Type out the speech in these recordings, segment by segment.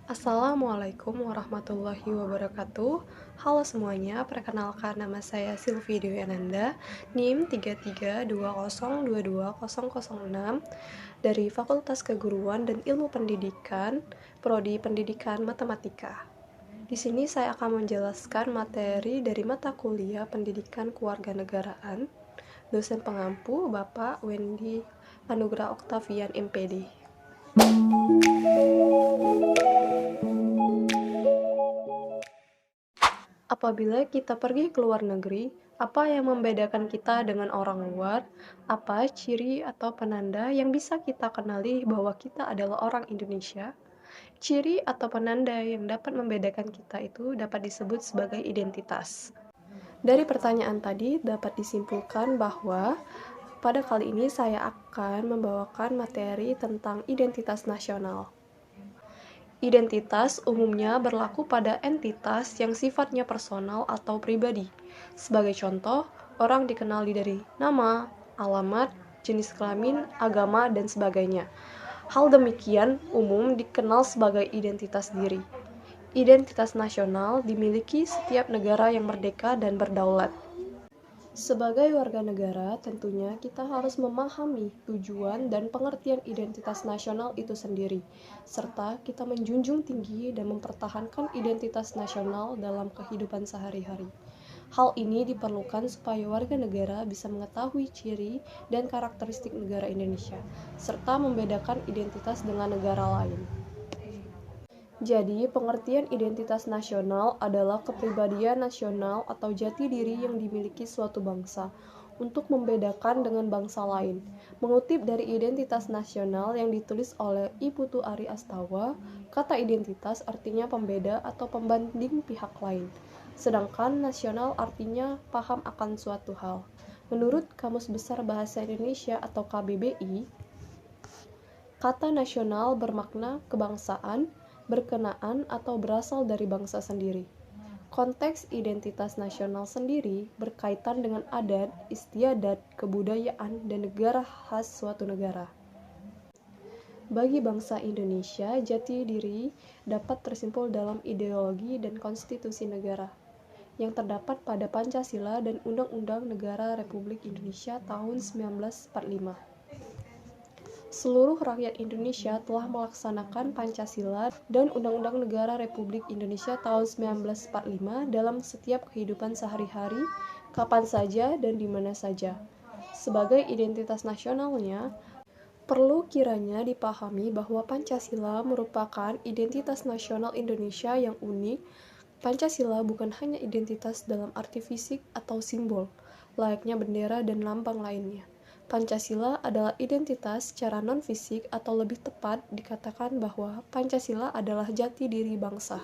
Assalamualaikum warahmatullahi wabarakatuh. Halo semuanya, perkenalkan nama saya Sylvie Dewi Ananda, NIM 3320220006 dari Fakultas Keguruan dan Ilmu Pendidikan, Prodi Pendidikan Matematika. Di sini saya akan menjelaskan materi dari mata kuliah Pendidikan Kewarganegaraan, dosen pengampu Bapak Wendy Anugrah Oktavian MPD. Apabila kita pergi ke luar negeri, apa yang membedakan kita dengan orang luar? Apa ciri atau penanda yang bisa kita kenali bahwa kita adalah orang Indonesia? Ciri atau penanda yang dapat membedakan kita itu dapat disebut sebagai identitas. Dari pertanyaan tadi dapat disimpulkan bahwa pada kali ini saya akan membawakan materi tentang identitas nasional. Identitas umumnya berlaku pada entitas yang sifatnya personal atau pribadi. Sebagai contoh, orang dikenali dari nama, alamat, jenis kelamin, agama, dan sebagainya. Hal demikian umum dikenal sebagai identitas diri. Identitas nasional dimiliki setiap negara yang merdeka dan berdaulat. Sebagai warga negara, tentunya kita harus memahami tujuan dan pengertian identitas nasional itu sendiri, serta kita menjunjung tinggi dan mempertahankan identitas nasional dalam kehidupan sehari-hari. Hal ini diperlukan supaya warga negara bisa mengetahui ciri dan karakteristik negara Indonesia, serta membedakan identitas dengan negara lain. Jadi, pengertian identitas nasional adalah kepribadian nasional atau jati diri yang dimiliki suatu bangsa untuk membedakan dengan bangsa lain. Mengutip dari Identitas Nasional yang ditulis oleh I Putu Ari Astawa, kata identitas artinya pembeda atau pembanding pihak lain, sedangkan nasional artinya paham akan suatu hal. Menurut Kamus Besar Bahasa Indonesia atau KBBI, kata nasional bermakna kebangsaan, berkenaan atau berasal dari bangsa sendiri. Konteks identitas nasional sendiri berkaitan dengan adat, istiadat, kebudayaan, dan negara khas suatu negara. Bagi bangsa Indonesia, jati diri dapat tersimpul dalam ideologi dan konstitusi negara yang terdapat pada Pancasila dan Undang-Undang Negara Republik Indonesia tahun 1945. Seluruh rakyat Indonesia telah melaksanakan Pancasila dan Undang-Undang Negara Republik Indonesia tahun 1945 dalam setiap kehidupan sehari-hari, kapan saja dan di mana saja. Sebagai identitas nasionalnya, perlu kiranya dipahami bahwa Pancasila merupakan identitas nasional Indonesia yang unik. Pancasila bukan hanya identitas dalam arti fisik atau simbol, layaknya bendera dan lambang lainnya. Pancasila adalah identitas secara non-fisik atau lebih tepat dikatakan bahwa Pancasila adalah jati diri bangsa.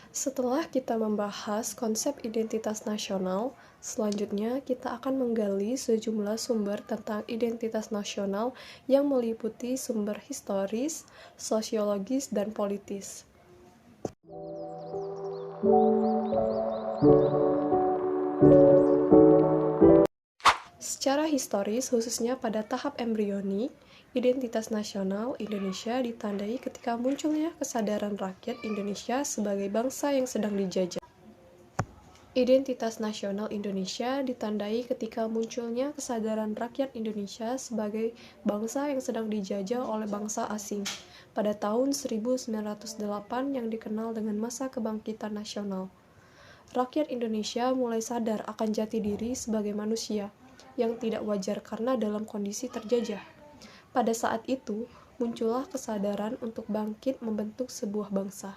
Setelah kita membahas konsep identitas nasional, selanjutnya kita akan menggali sejumlah sumber tentang identitas nasional yang meliputi sumber historis, sosiologis, dan politis. Secara historis, khususnya pada tahap embrionik, identitas nasional Indonesia ditandai ketika munculnya kesadaran rakyat Indonesia sebagai bangsa yang sedang dijajah. Identitas nasional Indonesia ditandai ketika munculnya kesadaran rakyat Indonesia sebagai bangsa yang sedang dijajah oleh bangsa asing pada tahun 1908 yang dikenal dengan masa kebangkitan nasional. Rakyat Indonesia mulai sadar akan jati diri sebagai manusia yang tidak wajar karena dalam kondisi terjajah. Pada saat itu, muncullah kesadaran untuk bangkit membentuk sebuah bangsa.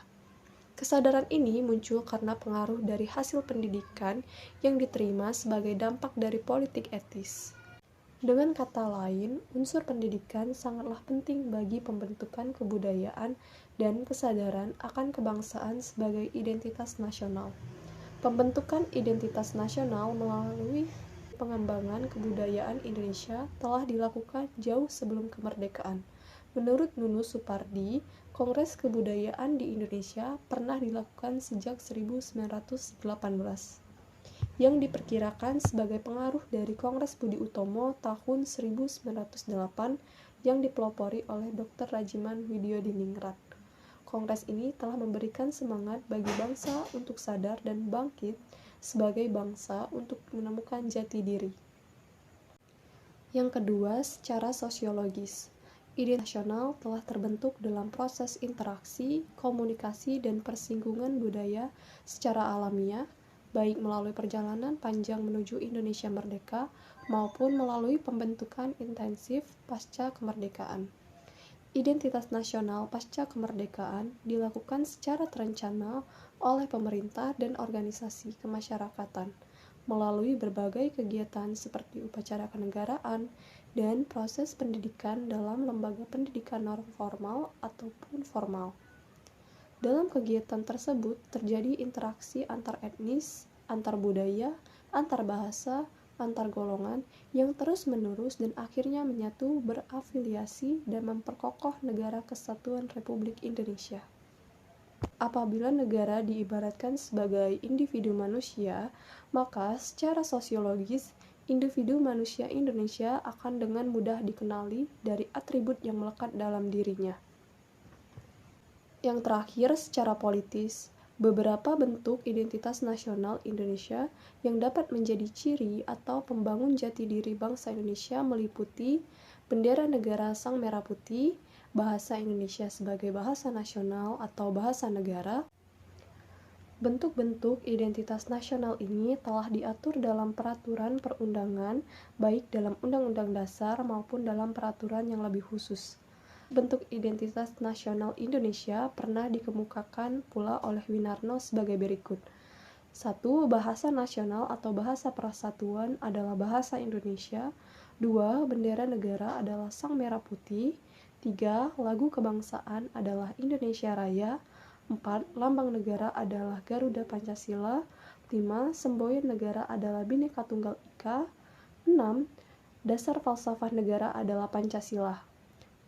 Kesadaran ini muncul karena pengaruh dari hasil pendidikan yang diterima sebagai dampak dari politik etis. Dengan kata lain, unsur pendidikan sangatlah penting bagi pembentukan kebudayaan dan kesadaran akan kebangsaan sebagai identitas nasional. Pembentukan identitas nasional melalui pengembangan kebudayaan Indonesia telah dilakukan jauh sebelum kemerdekaan. Menurut Nunus Supardi, Kongres Kebudayaan di Indonesia pernah dilakukan sejak 1918. yang diperkirakan sebagai pengaruh dari Kongres Budi Utomo tahun 1908 yang dipelopori oleh Dr. Rajiman Widyodiningrat. Kongres ini telah memberikan semangat bagi bangsa untuk sadar dan bangkit sebagai bangsa untuk menemukan jati diri. Yang kedua, secara sosiologis. Identitas nasional telah terbentuk dalam proses interaksi, komunikasi, dan persinggungan budaya secara alamiah, baik melalui perjalanan panjang menuju Indonesia merdeka maupun melalui pembentukan intensif pasca kemerdekaan. Identitas nasional pasca kemerdekaan dilakukan secara terencana oleh pemerintah dan organisasi kemasyarakatan melalui berbagai kegiatan seperti upacara kenegaraan dan proses pendidikan dalam lembaga pendidikan non formal ataupun formal. Dalam kegiatan tersebut terjadi interaksi antar etnis, antar budaya, antar bahasa, antar golongan yang terus-menerus dan akhirnya menyatu, berafiliasi, dan memperkokoh negara kesatuan Republik Indonesia. Apabila negara diibaratkan sebagai individu manusia, maka secara sosiologis, individu manusia Indonesia akan dengan mudah dikenali dari atribut yang melekat dalam dirinya. Yang terakhir, secara politis, beberapa bentuk identitas nasional Indonesia yang dapat menjadi ciri atau pembangun jati diri bangsa Indonesia meliputi bendera negara Sang Merah Putih, bahasa Indonesia sebagai bahasa nasional atau bahasa negara. Bentuk-bentuk identitas nasional ini telah diatur dalam peraturan perundangan, baik dalam Undang-Undang Dasar maupun dalam peraturan yang lebih khusus. Bentuk identitas nasional Indonesia pernah dikemukakan pula oleh Winarno sebagai berikut. 1. Bahasa nasional atau bahasa persatuan adalah bahasa Indonesia. 2. Bendera negara adalah Sang Merah Putih. 3. Lagu kebangsaan adalah Indonesia Raya. 4. Lambang negara adalah Garuda Pancasila. 5. Semboyan negara adalah Bhinneka Tunggal Ika. 6. Dasar falsafah negara adalah Pancasila.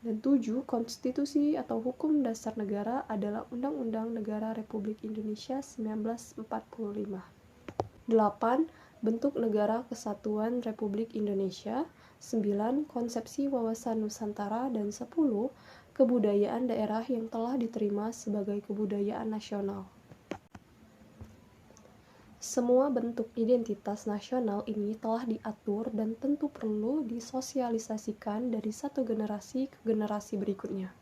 Dan 7. Konstitusi atau hukum dasar negara adalah Undang-Undang Negara Republik Indonesia 1945. 8. Bentuk Negara Kesatuan Republik Indonesia. 9. Konsepsi wawasan Nusantara. Dan 10. Kebudayaan daerah yang telah diterima sebagai kebudayaan nasional. Semua bentuk identitas nasional ini telah diatur dan tentu perlu disosialisasikan dari satu generasi ke generasi berikutnya.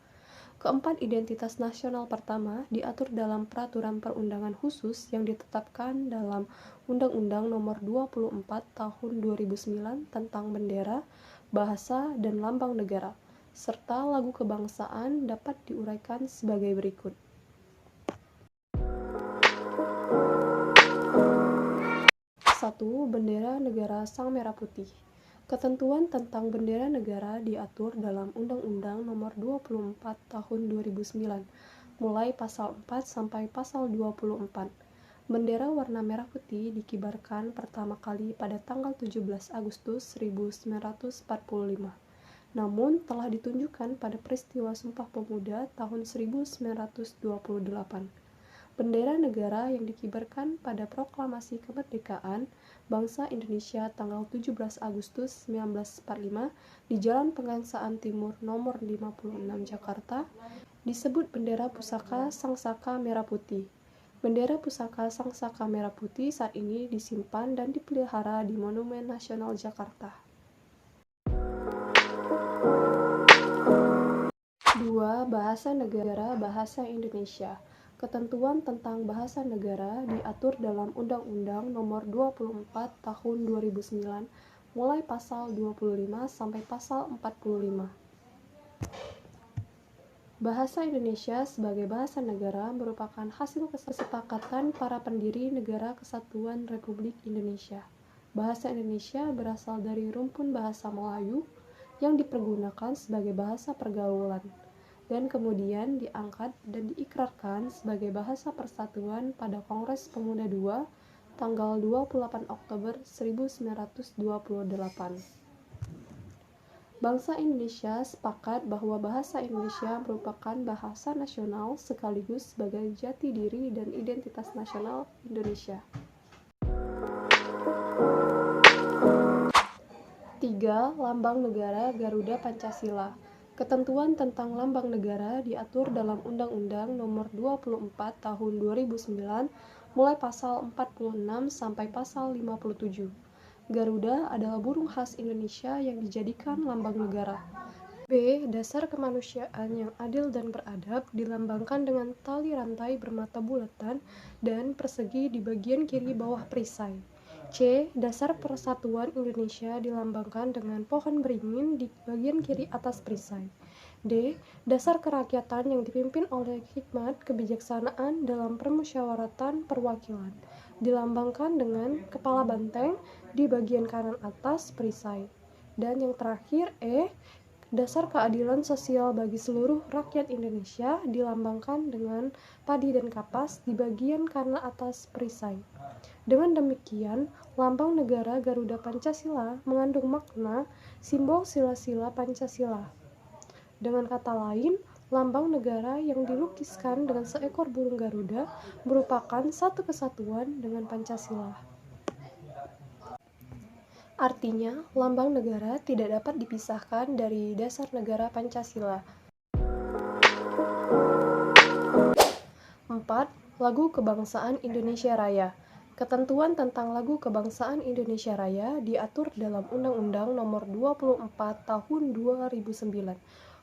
Keempat identitas nasional pertama diatur dalam peraturan perundangan khusus yang ditetapkan dalam Undang-Undang Nomor 24 Tahun 2009 tentang bendera, bahasa, dan lambang negara, serta lagu kebangsaan dapat diuraikan sebagai berikut. 1. Bendera negara Sang Merah Putih. Ketentuan tentang bendera negara diatur dalam Undang-Undang Nomor 24 Tahun 2009, mulai pasal 4 sampai pasal 24. Bendera warna merah putih dikibarkan pertama kali pada tanggal 17 Agustus 1945. Namun telah ditunjukkan pada peristiwa Sumpah Pemuda tahun 1928. Bendera negara yang dikibarkan pada proklamasi kemerdekaan bangsa Indonesia tanggal 17 Agustus 1945 di Jalan Pegangsaan Timur nomor 56 Jakarta disebut bendera pusaka Sangsaka Merah Putih. Bendera pusaka Sangsaka Merah Putih saat ini disimpan dan dipelihara di Monumen Nasional Jakarta. 2. Bahasa negara Bahasa Indonesia. Ketentuan tentang bahasa negara diatur dalam Undang-Undang Nomor 24 Tahun 2009 mulai pasal 25 sampai pasal 45. Bahasa Indonesia sebagai bahasa negara merupakan hasil kesepakatan para pendiri Negara Kesatuan Republik Indonesia. Bahasa Indonesia berasal dari rumpun bahasa Melayu yang dipergunakan sebagai bahasa pergaulan dan kemudian diangkat dan diikrarkan sebagai bahasa persatuan pada Kongres Pemuda II tanggal 28 Oktober 1928. Bangsa Indonesia sepakat bahwa bahasa Indonesia merupakan bahasa nasional sekaligus sebagai jati diri dan identitas nasional Indonesia. 3. Lambang Negara Garuda Pancasila. Ketentuan tentang lambang negara diatur dalam Undang-Undang Nomor 24 Tahun 2009 mulai pasal 46 sampai pasal 57. Garuda adalah burung khas Indonesia yang dijadikan lambang negara. B. Dasar kemanusiaan yang adil dan beradab dilambangkan dengan tali rantai bermata bulatan dan persegi di bagian kiri bawah perisai. C. Dasar persatuan Indonesia dilambangkan dengan pohon beringin di bagian kiri atas perisai. D. Dasar kerakyatan yang dipimpin oleh hikmat kebijaksanaan dalam permusyawaratan perwakilan dilambangkan dengan kepala banteng di bagian kanan atas perisai. Dan yang terakhir E. Dasar keadilan sosial bagi seluruh rakyat Indonesia dilambangkan dengan padi dan kapas di bagian kanan atas perisai. Dengan demikian, lambang negara Garuda Pancasila mengandung makna simbol sila-sila Pancasila. Dengan kata lain, lambang negara yang dilukiskan dengan seekor burung Garuda merupakan satu kesatuan dengan Pancasila. Artinya, lambang negara tidak dapat dipisahkan dari dasar negara Pancasila. 4. Lagu Kebangsaan Indonesia Raya. Ketentuan tentang Lagu Kebangsaan Indonesia Raya diatur dalam Undang-Undang Nomor 24 Tahun 2009,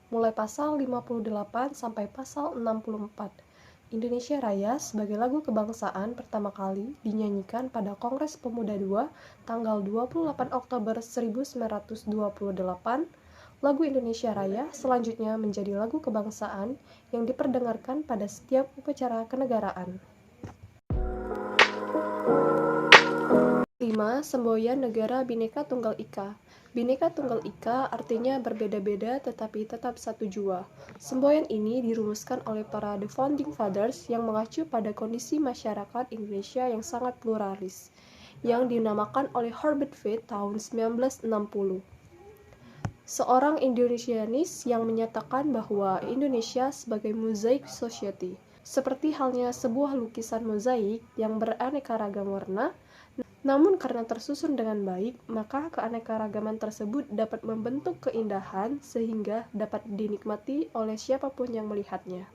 mulai pasal 58 sampai pasal 64. Indonesia Raya sebagai lagu kebangsaan pertama kali dinyanyikan pada Kongres Pemuda II tanggal 28 Oktober 1928. Lagu Indonesia Raya selanjutnya menjadi lagu kebangsaan yang diperdengarkan pada setiap upacara kenegaraan. 5. Semboyan Negara Bhinneka Tunggal Ika. Bhinneka Tunggal Ika artinya berbeda-beda tetapi tetap satu jua. Semboyan ini dirumuskan oleh para The Founding Fathers yang mengacu pada kondisi masyarakat Indonesia yang sangat pluralis, yang dinamakan oleh Herbert Feith tahun 1960. Seorang Indonesianis yang menyatakan bahwa Indonesia sebagai mosaic society, seperti halnya sebuah lukisan mozaik yang beraneka ragam warna. Namun karena tersusun dengan baik, maka keanekaragaman tersebut dapat membentuk keindahan sehingga dapat dinikmati oleh siapapun yang melihatnya.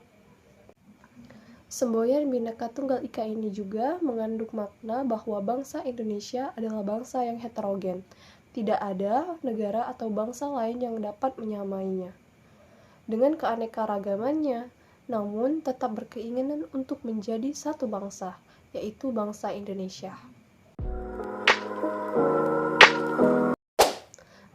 Semboyan Bhinneka Tunggal Ika ini juga mengandung makna bahwa bangsa Indonesia adalah bangsa yang heterogen. Tidak ada negara atau bangsa lain yang dapat menyamainya dengan keanekaragamannya, namun tetap berkeinginan untuk menjadi satu bangsa, yaitu bangsa Indonesia.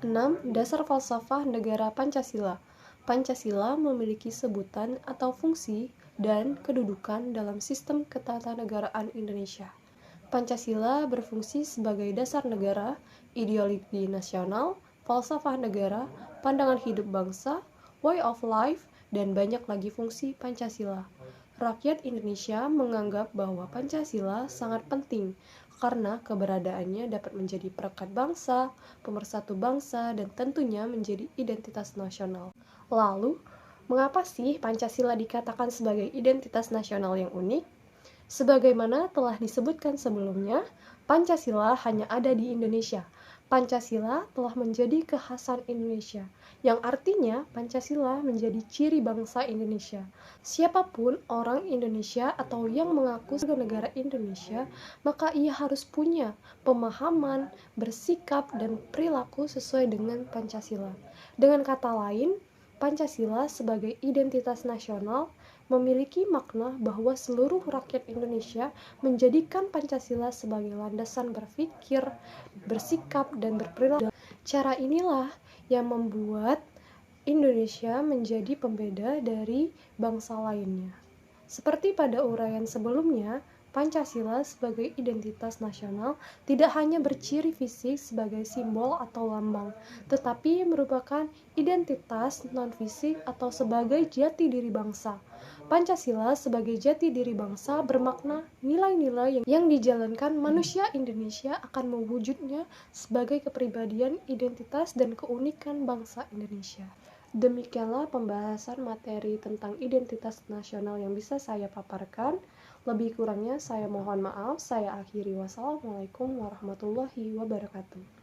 6. Dasar falsafah negara Pancasila. Pancasila memiliki sebutan atau fungsi dan kedudukan dalam sistem ketatanegaraan Indonesia. Pancasila berfungsi sebagai dasar negara, ideologi nasional, falsafah negara, pandangan hidup bangsa, way of life, dan banyak lagi fungsi Pancasila. Rakyat Indonesia menganggap bahwa Pancasila sangat penting karena keberadaannya dapat menjadi perekat bangsa, pemersatu bangsa, dan tentunya menjadi identitas nasional. Lalu, mengapa sih Pancasila dikatakan sebagai identitas nasional yang unik? Sebagaimana telah disebutkan sebelumnya, Pancasila hanya ada di Indonesia. Pancasila telah menjadi kekhasan Indonesia, yang artinya Pancasila menjadi ciri bangsa Indonesia. Siapapun orang Indonesia atau yang mengaku sebagai negara Indonesia, maka ia harus punya pemahaman, bersikap, dan perilaku sesuai dengan Pancasila. Dengan kata lain, Pancasila sebagai identitas nasional memiliki makna bahwa seluruh rakyat Indonesia menjadikan Pancasila sebagai landasan berpikir, bersikap, dan berperilaku. Cara inilah yang membuat Indonesia menjadi pembeda dari bangsa lainnya. Seperti pada uraian sebelumnya, Pancasila sebagai identitas nasional tidak hanya berciri fisik sebagai simbol atau lambang, tetapi merupakan identitas non-fisik atau sebagai jati diri bangsa. Pancasila sebagai jati diri bangsa bermakna nilai-nilai yang dijalankan manusia Indonesia akan mewujudnya sebagai kepribadian, identitas, dan keunikan bangsa Indonesia. Demikianlah pembahasan materi tentang identitas nasional yang bisa saya paparkan. Lebih kurangnya saya mohon maaf. Saya akhiri. Wassalamualaikum warahmatullahi wabarakatuh.